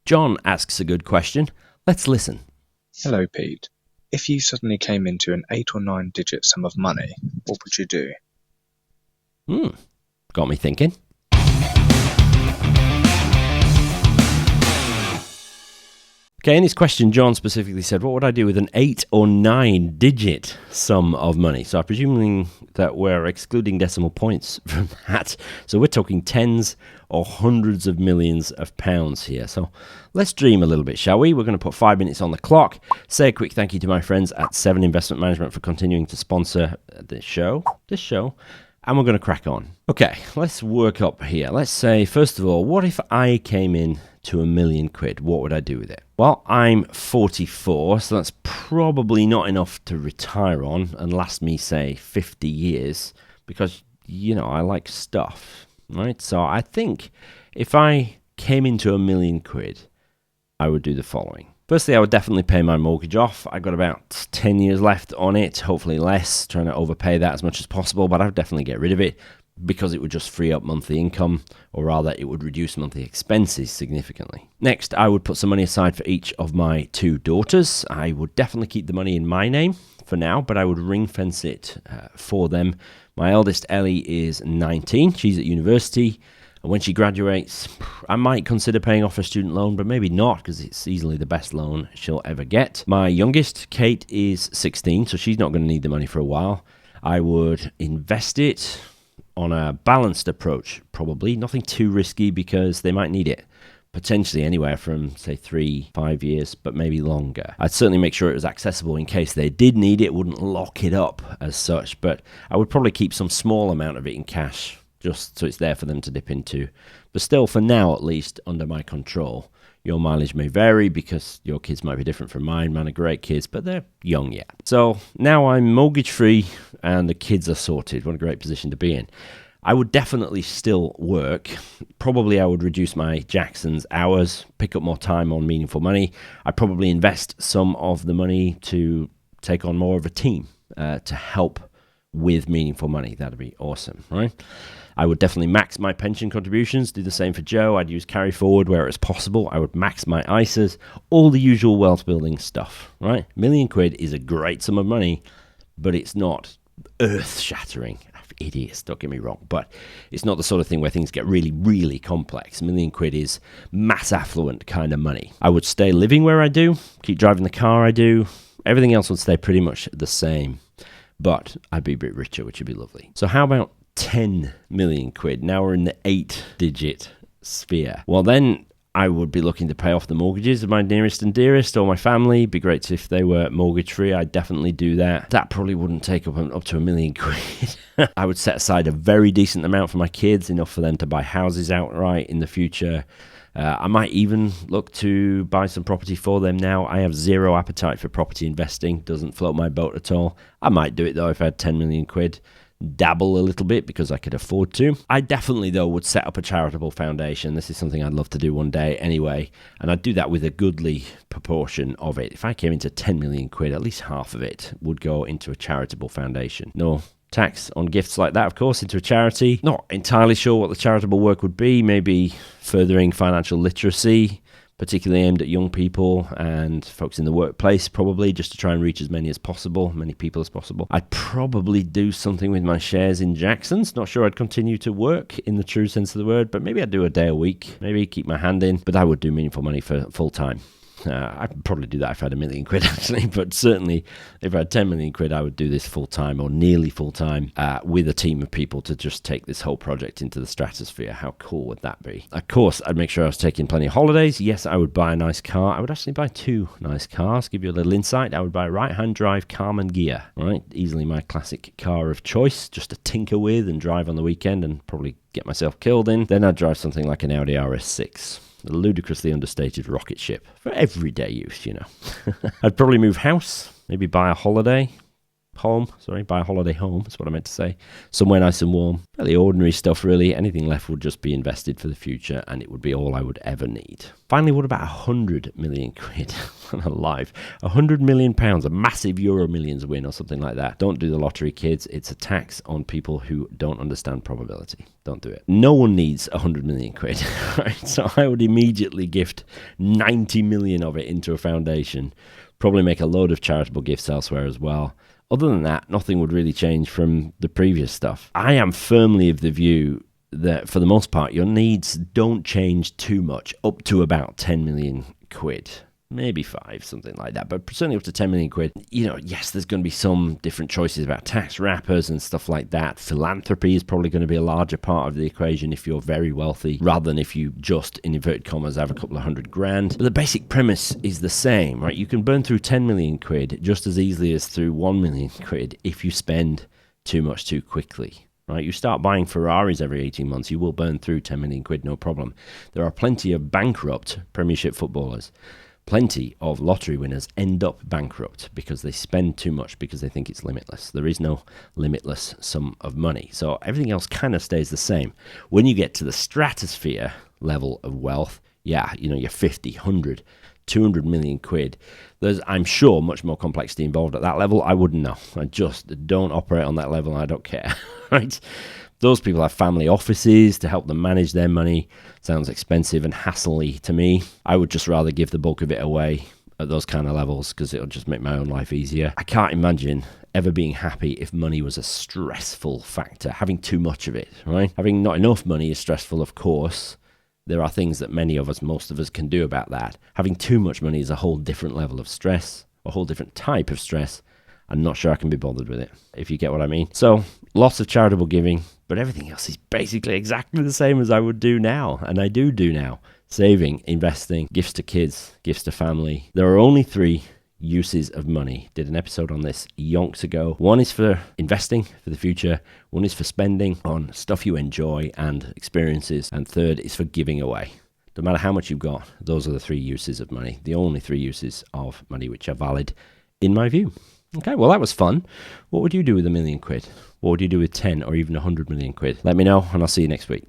John asks a good question. Let's listen. Hello, Pete. If you suddenly came into an 8 or 9 digit sum of money, what would you do? Got me thinking. Okay, in his question, John specifically said, what would I do with an 8 or 9 digit sum of money? So I'm presuming that we're excluding decimal points from that. So we're talking tens or hundreds of millions of pounds here. So let's dream a little bit, shall we? We're going to put 5 minutes on the clock. Say a quick thank you to my friends at 7 Investment Management for continuing to sponsor this show, and we're going to crack on. Okay, let's work up here. Let's say, first of all, what if I came in to £1 million? What would I do with it? Well, I'm 44, so that's probably not enough to retire on and last me, say, 50 years because, I like stuff, right? So I think if I came into £1 million, I would do the following. Firstly, I would definitely pay my mortgage off. I've got about 10 years left on it, hopefully less, trying to overpay that as much as possible, but I would definitely get rid of it because it would just free up monthly income, or rather it would reduce monthly expenses significantly. Next, I would put some money aside for each of my 2 daughters. I would definitely keep the money in my name for now, but I would ring fence it for them. My eldest, Ellie, is 19. She's at university. And when she graduates, I might consider paying off her student loan, but maybe not because it's easily the best loan she'll ever get. My youngest, Kate, is 16, so she's not going to need the money for a while. I would invest it on a balanced approach, probably. Nothing too risky because they might need it. Potentially anywhere from, say, 3-5 years, but maybe longer. I'd certainly make sure it was accessible in case they did need it. Wouldn't lock it up as such, but I would probably keep some small amount of it in cash just so it's there for them to dip into. But still, for now at least, under my control. Your mileage may vary because your kids might be different from mine. Mine are great kids, but they're young yet. So now I'm mortgage-free and the kids are sorted. What a great position to be in. I would definitely still work. Probably I would reduce my Jackson's hours, pick up more time on meaningful money. I'd probably invest some of the money to take on more of a team to help with meaningful money. That'd be awesome, right? I would definitely max my pension contributions, do the same for Joe. I'd use carry forward where it's possible. I would max my ISAs, all the usual wealth building stuff, right? £1 million is a great sum of money, but it's not earth shattering. It is, don't get me wrong, but it's not the sort of thing where things get really, really complex. £1 million is mass affluent kind of money. I would stay living where I do, keep driving the car I do. Everything else would stay pretty much the same, but I'd be a bit richer, which would be lovely. So how about £10 million? Now we're in the 8-digit sphere. Well, then I would be looking to pay off the mortgages of my nearest and dearest or my family. It'd be great if they were mortgage free. I'd definitely do that. That probably wouldn't take up to £1 million. I would set aside a very decent amount for my kids, enough for them to buy houses outright in the future. I might even look to buy some property for them now. I have zero appetite for property investing. Doesn't float my boat at all. I might do it though if I had £10 million. Dabble a little bit because I could afford to. I definitely, though, would set up a charitable foundation. This is something I'd love to do one day anyway, and I'd do that with a goodly proportion of it. If I came into £10 million, at least half of it would go into a charitable foundation. No tax on gifts like that, of course, into a charity. Not entirely sure what the charitable work would be. Maybe furthering financial literacy, particularly aimed at young people and folks in the workplace, probably, just to try and reach as many people as possible. I'd probably do something with my shares in Jackson's. Not sure I'd continue to work in the true sense of the word, but maybe I'd do a day a week, maybe keep my hand in, but I would do meaningful money for full time. I'd probably do that if I had £1 million actually, but certainly if I had £10 million, I would do this full time or nearly full time with a team of people to just take this whole project into the stratosphere. How cool would that be? Of course, I'd make sure I was taking plenty of holidays. Yes, I would buy a nice car. I would actually buy 2 nice cars. Give you a little insight. I would buy a right-hand drive Carman Ghia, right? Easily my classic car of choice, just to tinker with and drive on the weekend and probably get myself killed in. Then I'd drive something like an Audi RS6. A ludicrously understated rocket ship for everyday use, I'd probably move house, maybe buy a holiday, buy a holiday home, that's what I meant to say. Somewhere nice and warm. Fairly ordinary stuff, really. Anything left would just be invested for the future, and it would be all I would ever need. Finally, what about 100 million quid? Alive. 100 million pounds, a massive Euro Millions win or something like that. Don't do the lottery, kids. It's a tax on people who don't understand probability. Don't do it. No one needs 100 million quid. Right? So I would immediately gift 90 million of it into a foundation. Probably make a load of charitable gifts elsewhere as well. Other than that, nothing would really change from the previous stuff. I am firmly of the view that for the most part, your needs don't change too much, up to about 10 million quid. Maybe 5, something like that, but certainly up to 10 million quid. Yes, there's going to be some different choices about tax wrappers and stuff like that. Philanthropy is probably going to be a larger part of the equation if you're very wealthy, rather than if you just, in inverted commas, have a couple of $100,000. But the basic premise is the same, right? You can burn through 10 million quid just as easily as through 1 million quid if you spend too much too quickly. Right, you start buying Ferraris every 18 months, you will burn through 10 million quid, no problem. There are plenty of bankrupt Premiership footballers. Plenty of lottery winners end up bankrupt because they spend too much because they think it's limitless. There is no limitless sum of money. So everything else kind of stays the same. When you get to the stratosphere level of wealth, you're 50, 100, 200 million quid. There's, I'm sure, much more complexity involved at that level. I wouldn't know. I just don't operate on that level and I don't care. Right? Those people have family offices to help them manage their money. Sounds expensive and hassle-y to me. I would just rather give the bulk of it away at those kind of levels because it'll just make my own life easier. I can't imagine ever being happy if money was a stressful factor, having too much of it, right? Having not enough money is stressful, of course. There are things that most of us can do about that. Having too much money is a whole different level of stress, a whole different type of stress. I'm not sure I can be bothered with it, if you get what I mean. So, lots of charitable giving, but everything else is basically exactly the same as I would do now, and I do now. Saving, investing, gifts to kids, gifts to family. There are only 3 uses of money. Did an episode on this yonks ago. One is for investing for the future. One is for spending on stuff you enjoy and experiences. And third is for giving away. No matter how much you've got, those are the 3 uses of money. The only 3 uses of money which are valid, in my view. Okay, well, that was fun. What would you do with £1 million quid? What would you do with 10 or even 100 million quid? Let me know, and I'll see you next week.